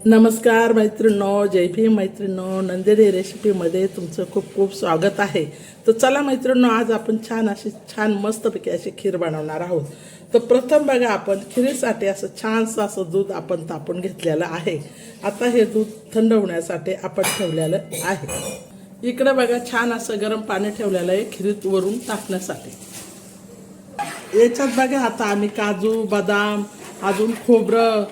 नमस्कार मैत्रिणींनो, जय भीम मैत्रिणींनो, नंदिनी रेसिपीमध्ये तुमचं खूप खूप स्वागत आहे. तर चला मैत्रिणींनो, आज आपण छान मस्तपैकी अशी खीर बनवणार आहोत. तर प्रथम बघा, आपण खिरीसाठी असं छानसं असं दूध आपण तापून घेतलेलं आहे. आता हे दूध थंड होण्यासाठी आपण ठेवलेलं आहे. इकडे बघा, छान असं गरम पाणी ठेवलेलं आहे खिरीत वरून टाकण्यासाठी. याच्यात बघा, आता आम्ही काजू, बदाम, अजून खोबरं,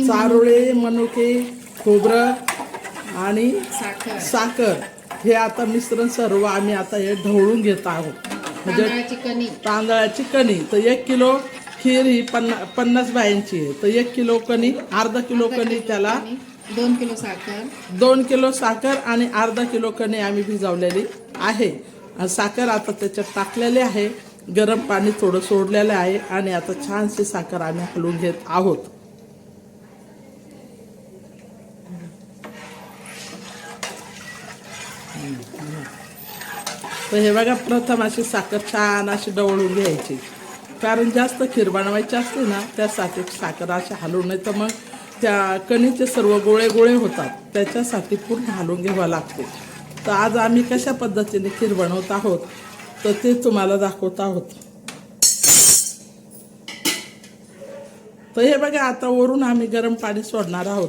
चारोळे, मनुके, खोबरं आणि साखर हे आता मिश्रण सर्व आम्ही आता हे ढवळून घेत आहोत. म्हणजे तांदळाची कणी. तर 1 किलो खीर ही 50 बायांची आहे. तर 1 किलो कणी, अर्धा किलो कणी, त्याला 2 किलो साखर आणि अर्धा किलो कणी आम्ही भिजवलेली आहे. साखर आता त्याच्यात टाकलेली आहे. गरम पाणी थोडं सोडलेलं आहे आणि आता छानशी साखर आम्ही हलवून घेत आहोत. तर हे बघा, प्रथम अशी साखर छान अशी ढवळून घ्यायची. कारण जास्त खीर बनवायची असते ना, त्यासाठी साखर अशी हलवून, नाही तर मग त्या कणीचे सर्व गोळे गोळे होतात. त्याच्यासाठी पूर्ण हलवून घ्यावं लागते. तर आज आम्ही कशा पद्धतीने खीर बनवत आहोत तर ते तुम्हाला दाखवत आहोत. तर हे बघा, आता वरून आम्ही गरम पाणी सोडणार आहोत.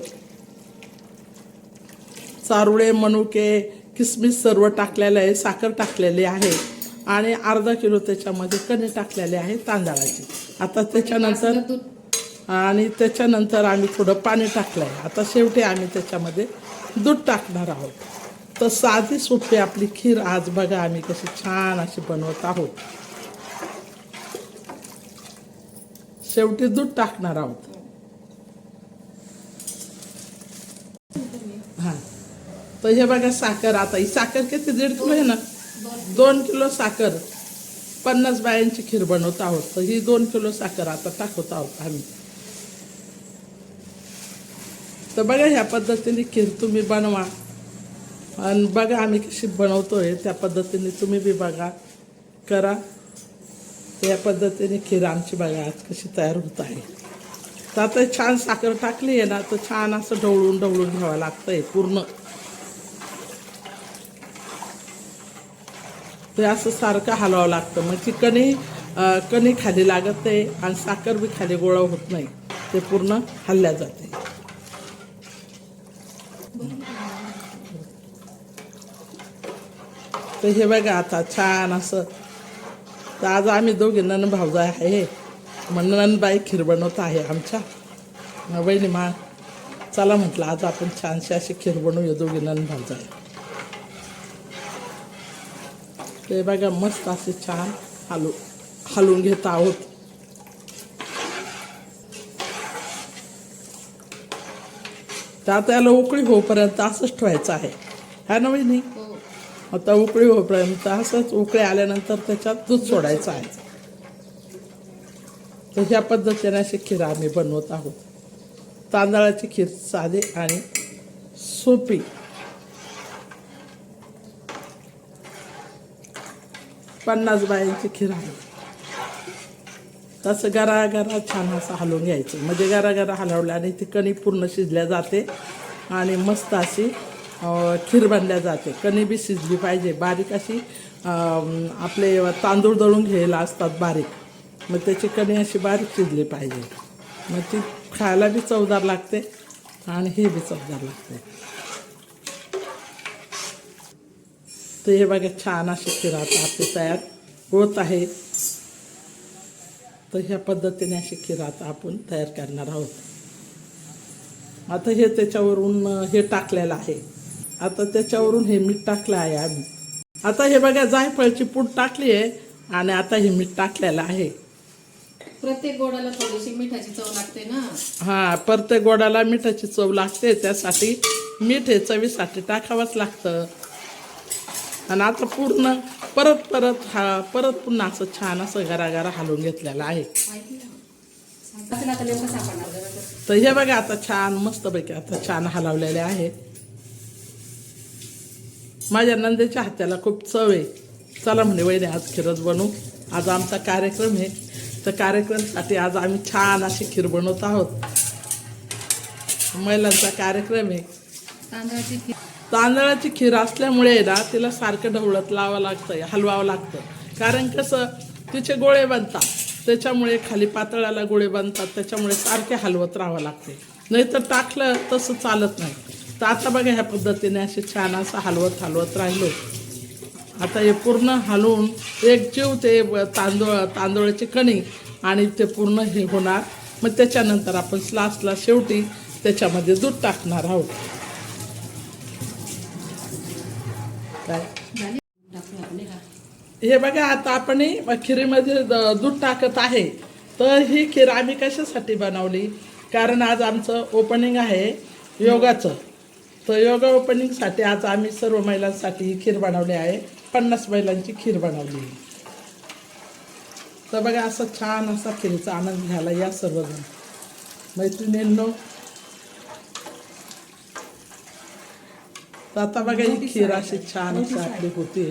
चारोळे, मनुके, किसमिस सर्व टाकलेलं आहे. साखर टाकलेली आहे आणि अर्धा किलो त्याच्यामध्ये कणी टाकलेले आहे तांदळाची. आता त्याच्यानंतर आम्ही थोडं पाणी टाकलं आहे. आता शेवटी आम्ही त्याच्यामध्ये दूध टाकणार आहोत. तर साधी सोपी आपली खीर आज बघा आम्ही कशी छान अशी बनवत आहोत. शेवटी दूध टाकणार आहोत. हां, तर हे बघा, साखर. आता ही साखर किती, 1.5 किलो आहे ना. 2 किलो साखर, 50 बायांची खीर बनवत आहोत. तर ही 2 किलो साखर आता टाकत आहोत आम्ही. तर बघा, ह्या पद्धतीने खीर तुम्ही बनवा आणि बघा आम्ही कशी बनवतोय त्या पद्धतीने तुम्ही बी बघा, करा. या पद्धतीने खीर आमची बघा आज कशी तयार होत आहे. तर आता छान साखर टाकली आहे ना, तर छान असं ढवळून घ्यावं लागतंय पूर्ण. ते असं सारखं हलवावं लागतं. मग ती कणी खाली लागत नाही आणि साखर बी खाली गोळा होत नाही. ते पूर्ण हलल्या जाते. तर हे बघा, आता छान असं. तर आज आम्ही दोघी नणंद भावजाई आहे. मग नणंदबाई खीर बनवत आहे आमच्या. वहिनी मा, चला म्हटलं आज आपण छानशी अशी खीर बनवूया दोघी नणंद भावजाई. ते बघा, मस्त असे छान हलवून घेत आहोत. तर आता याला उकळी होईपर्यंत असंच ठेवायचं आहे. हा ना वहिनी? आता उकळी होईपर्यंत असंच. उकळी आल्यानंतर त्याच्यात दूध सोडायचं आहे. तर ह्या पद्धतीने अशी खीर आम्ही बनवत आहोत. तांदळाची खीर साधी आणि सोपी. 50 बायांची खीर आहे. तसं गरा छान असं हलवून घ्यायचं. म्हणजे गरा हलवल्याने ती कणी पूर्ण शिजल्या जाते आणि मस्त अशी खीर बनल्या जाते. कणी बी शिजली पाहिजे. बारीक अशी आपले तांदूळ दळून घ्यायला असतात बारीक, मग त्याची कणी अशी बारीक शिजली पाहिजे. मग ती खायला बी चवदार लागते आणि हे बी चवदार लागते. तर हे बघा, छान अशी खीर आता आपली तयार होत आहे. तर ह्या पद्धतीने अशी खीर आता आपण तयार करणार आहोत. आता हे त्याच्यावरून हे टाकलेलं आहे. आता त्याच्यावरून हे मीठ टाकलं आहे आम्ही. आता हे बघा, जायफळची पूड टाकली आहे आणि आता हे मीठ टाकलेलं आहे. प्रत्येक गोडाला थोडीशी मिठाची चव लागते ना. हां, प्रत्येक गोडाला मिठाची चव लागते. त्यासाठी मीठ हे चवीसाठी टाकावंच लागतं. आणि आता पूर्ण परत पुन्हा असं छान असं गरा हलवून घेतलेलं आहे. तर हे बघा, आता छान मस्तपैकी आता छान हलवलेले आहे. माझ्या नंदेच्या हाताला खूप चव आहे. चला म्हणे वहिनी आज खीरच बनवू. आज आमचा कार्यक्रम आहे. तर कार्यक्रमासाठी आज आम्ही छान अशी खीर बनवत आहोत. महिलांचा कार्यक्रम आहे. तांदळाची खीर. तांदळाची खीर असल्यामुळे आहे ना तिला सारखं ढवळत लावावं लागतं, हलवावं लागतं. कारण कसं तिचे गोळे बनतात, त्याच्यामुळे खाली पातळाला गोळे बनतात, त्याच्यामुळे सारखे हलवत राहावं लागते. नाहीतर टाकलं तसं चालत नाही. तर आता बघा ह्या पद्धतीने असे छान असं हलवत राहिलो. आता हे पूर्ण हलवून एकजीव ते तांदूळाचे कणिक आणि ते पूर्ण हे होणार. मग त्याच्यानंतर आपण लास्टला शेवटी त्याच्यामध्ये दूध टाकणार आहोत. काय झाली टाकू आपण हे. हे बघा आता आपण खिरीमध्ये दूध टाकत आहे. तर ही खीर आम्ही कशासाठी बनवली, कारण आज आमचं ओपनिंग आहे योगाचं. तर योगा ओपनिंगसाठी आज आम्ही सर्व महिलांसाठी ही खीर बनवली आहे. 50 महिलांची खीर बनवली. तर बघा असं छान असा खिरीचा आनंद घ्यायला या सर्वजण मैत्रिणींनो. तर आता बघा ही खीर अशी छान अशी आपली होती.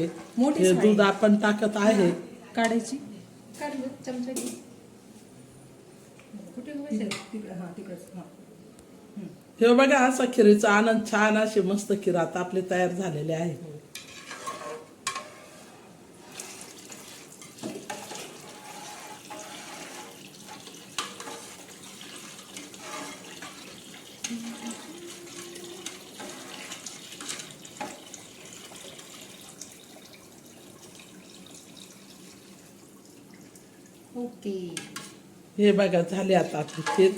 हे दूध आपण टाकत आहे. काढायची काढलं चमचा घे. कुठे व्हायचं? हे बघा असा खिरीचा आनंद छान अशी मस्त खीर आता आपली तयार झालेली आहे. ओके. हे बघा झाली आता आपली खीर.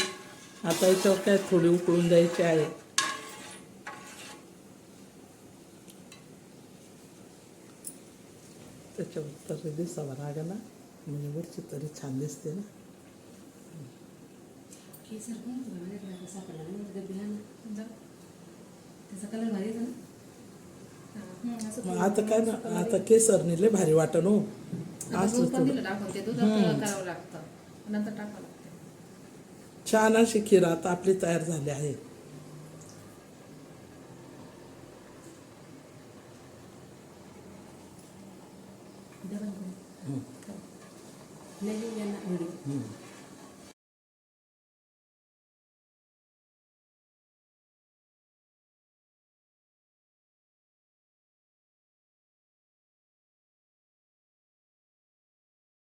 आता याच्यावर काय थोडी उकळून द्यायची आहे. त्याच्यावर तरी दिसावं लागेल ना, म्हणजे वरची तरी छान दिसते ना. केसर पण माझ्याकडे कसा पडला नाही म्हणजे बिहा ना त्याचा कलर भारी आहे ना. असं मग आता काय ना, आता केसरनी लय भारी वाटण हो. आता असं दूध पण थोडं दिलं टाकून ते दूध करावं लागतं, नंतर टाकावं लागतं. छान अशी खीर आता आपली तयार झाली आहे. डबल नाही यांना व्हिडिओ